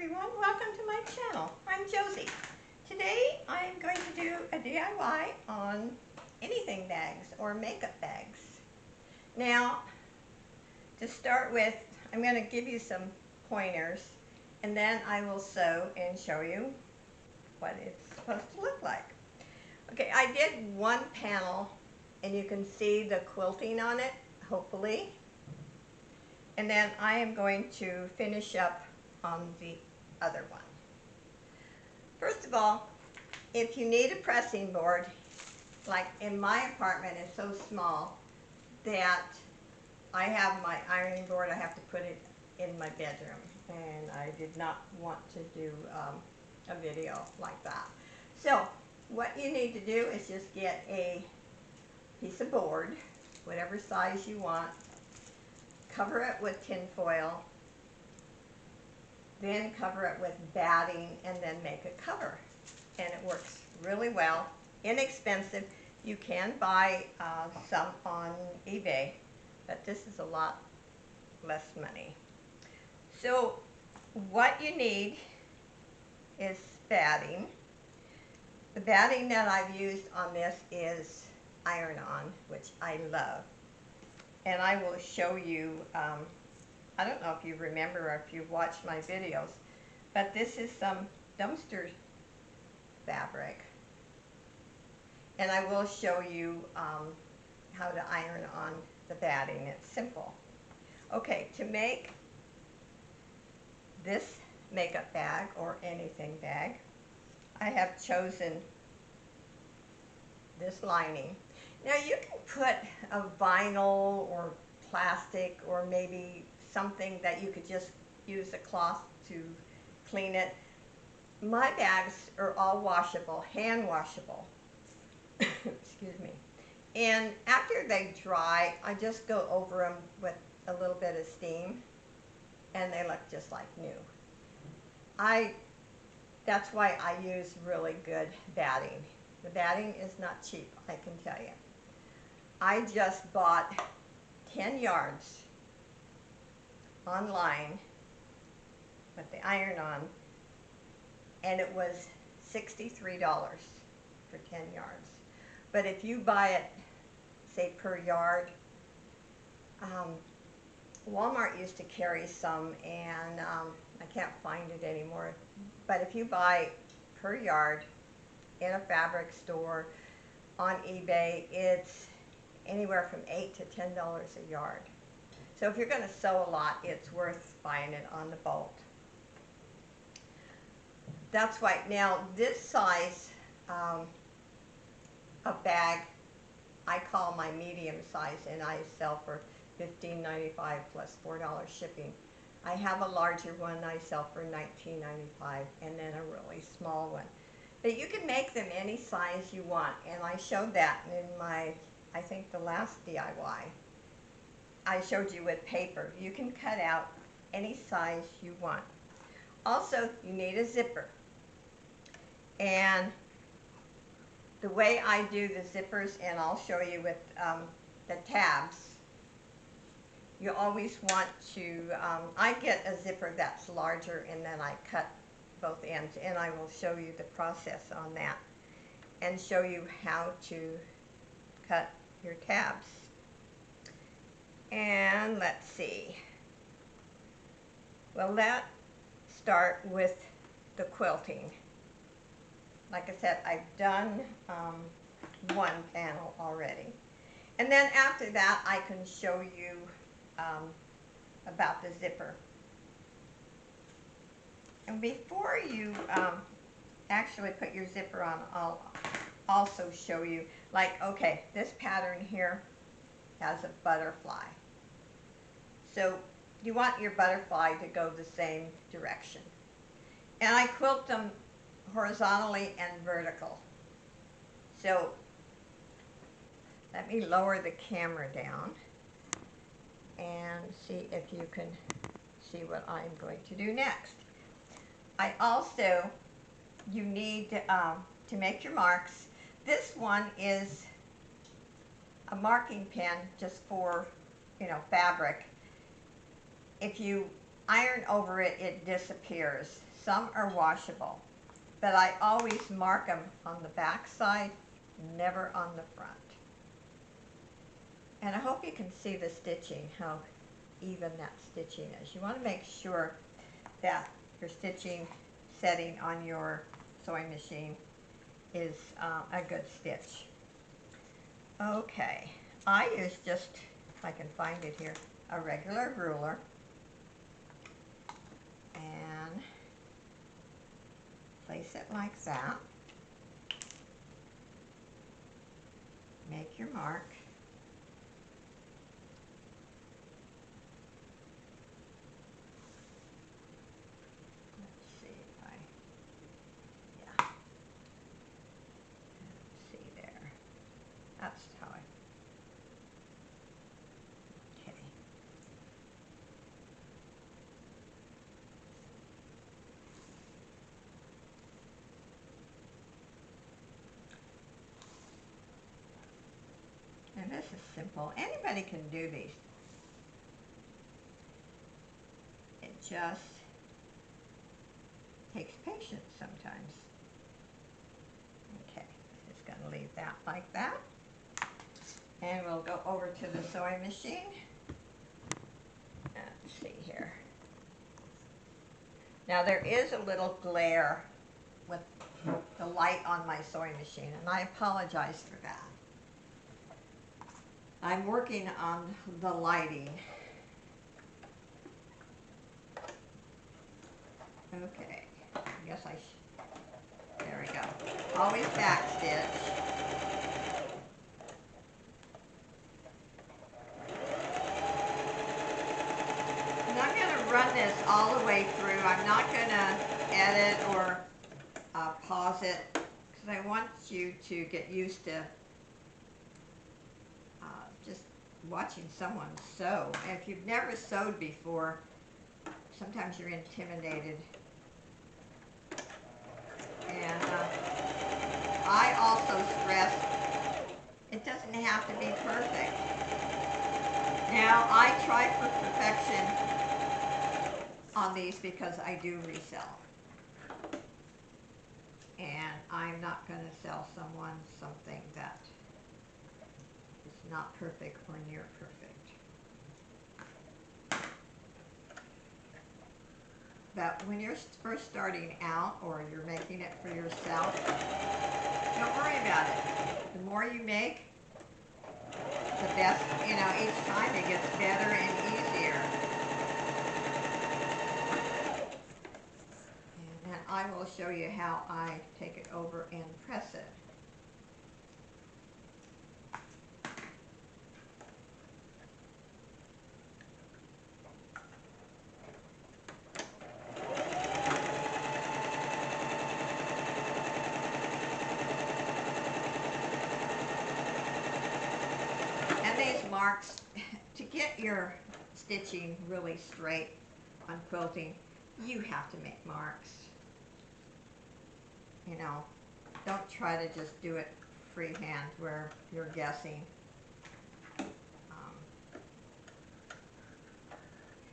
everyone, welcome to my channel. I'm Josie. Today I'm going to do a DIY on anything bags or makeup bags. Now, to start with, I'm going to give you some pointers and then I will sew and show you what it's supposed to look like. Okay, I did one panel and you can see the quilting on it, hopefully. And then I am going to finish up on the other one. First of all, if you need a pressing board, like in my apartment it's so small that I have my ironing board, I have to put it in my bedroom, and I did not want to do a video like that. So what you need to do is just get a piece of board, whatever size you want, cover it with tin foil, then cover it with batting, and then make a cover. And it works really well, inexpensive. You can buy some on eBay, but this is a lot less money. So what you need is batting. The batting that I've used on this is iron-on, which I love. And I will show you, I don't know if you remember or if you've watched my videos, but this is some dumpster fabric. And I will show you how to iron on the batting. It's simple. Okay, to make this makeup bag or anything bag, I have chosen this lining. Now you can put a vinyl or plastic or maybe something that you could just use a cloth to clean it. My bags are all washable, hand washable. Excuse me. And after they dry, I just go over them with a little bit of steam and they look just like new. That's why I use really good batting. The batting is not cheap, I can tell you. I just bought 10 yards online with the iron-on, and it was $63 for 10 yards. But if you buy it, say per yard, Walmart used to carry some, and I can't find it anymore. But if you buy per yard in a fabric store on eBay, it's anywhere from $8 to $10 a yard. So if you're going to sew a lot, it's worth buying it on the bulk. That's why now this size of bag I call my medium size, and I sell for $15.95 plus $4 shipping. I have a larger one I sell for $19.95, and then a really small one. But you can make them any size you want, and I showed that in my, I think the last DIY. I showed you with paper. You can cut out any size you want. Also, you need a zipper. And the way I do the zippers, and I'll show you with the tabs, you always want to, I get a zipper that's larger and then I cut both ends, and I will show you the process on that and show you how to cut your tabs. And let's see. Well, let's start with the quilting. Like I said, I've done one panel already. And then after that, I can show you about the zipper. And before you actually put your zipper on, I'll also show you, like, okay, this pattern here has a butterfly. So you want your butterfly to go the same direction. And I quilt them horizontally and vertical. So let me lower the camera down and see if you can see what I'm going to do next. I also, you need to make your marks. This one is a marking pen just for, fabric. If you iron over it, it disappears. Some are washable, but I always mark them on the back side, never on the front. And I hope you can see the stitching, how even that stitching is. You want to make sure that your stitching setting on your sewing machine is a good stitch. Okay, I use just, if I can find it here, a regular ruler, and place it like that. Make your mark. Let's see if I, yeah. Let's see there. That's how I, okay. And this is simple. Anybody can do these. It just takes patience sometimes. Okay, just going to leave that like that. And we'll go over to the sewing machine. Let's see here. Now there is a little glare with the light on my sewing machine, and I apologize for that. I'm working on the lighting. Okay, I guess there we go. Always back stitch. And I'm going to run this all the way through. I'm not going to edit or pause it, because I want you to get used to just watching someone sew. And if you've never sewed before, sometimes you're intimidated. And I also stress it doesn't have to be perfect. Now, I try for perfection on these because I do resell. And I'm not going to sell someone something that is not perfect or near perfect. But when you're first starting out or you're making it for yourself, don't worry about it. The more you make, the best, you know, each time it gets better and easier. And then I will show you how I take it over and press it. These marks, to get your stitching really straight on quilting, you have to make marks. You know, don't try to just do it freehand where you're guessing.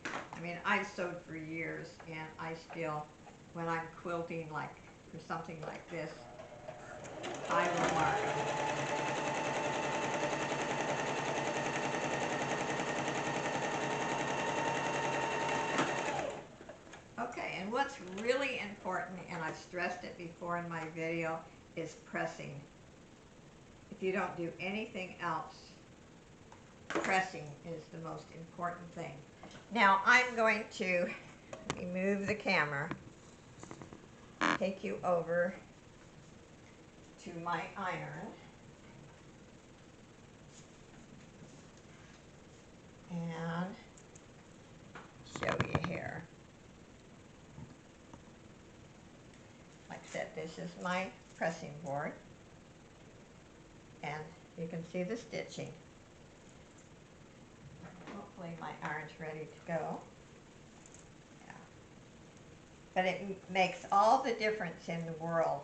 I mean, I've sewed for years, and I still, when I'm quilting like for something like this, I will mark them. Okay, and what's really important, and I've stressed it before in my video, is pressing. If you don't do anything else, pressing is the most important thing. Now I'm going to move the camera, take you over to my iron, and show you here. Like I said, this is my pressing board, and you can see the stitching. Hopefully my iron's ready to go. Yeah. But it makes all the difference in the world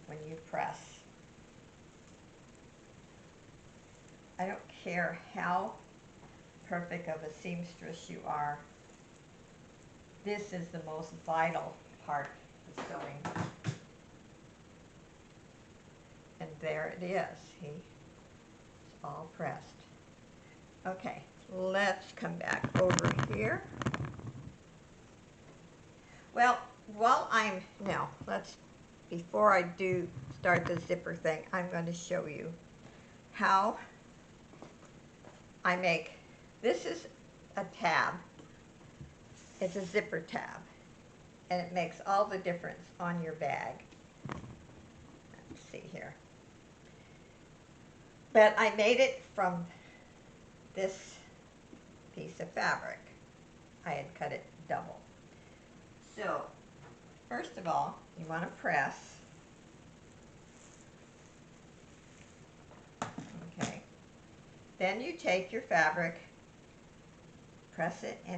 when you press. I don't care how perfect of a seamstress you are. This is the most vital part the sewing. And there it is. It's all pressed. Okay, let's come back over here. Well, before I do start the zipper thing, I'm going to show you how I make, this is a tab. It's a zipper tab, and it makes all the difference on your bag. Let's see here. But I made it from this piece of fabric. I had cut it double. So, first of all, you want to press. Okay. Then you take your fabric, press it in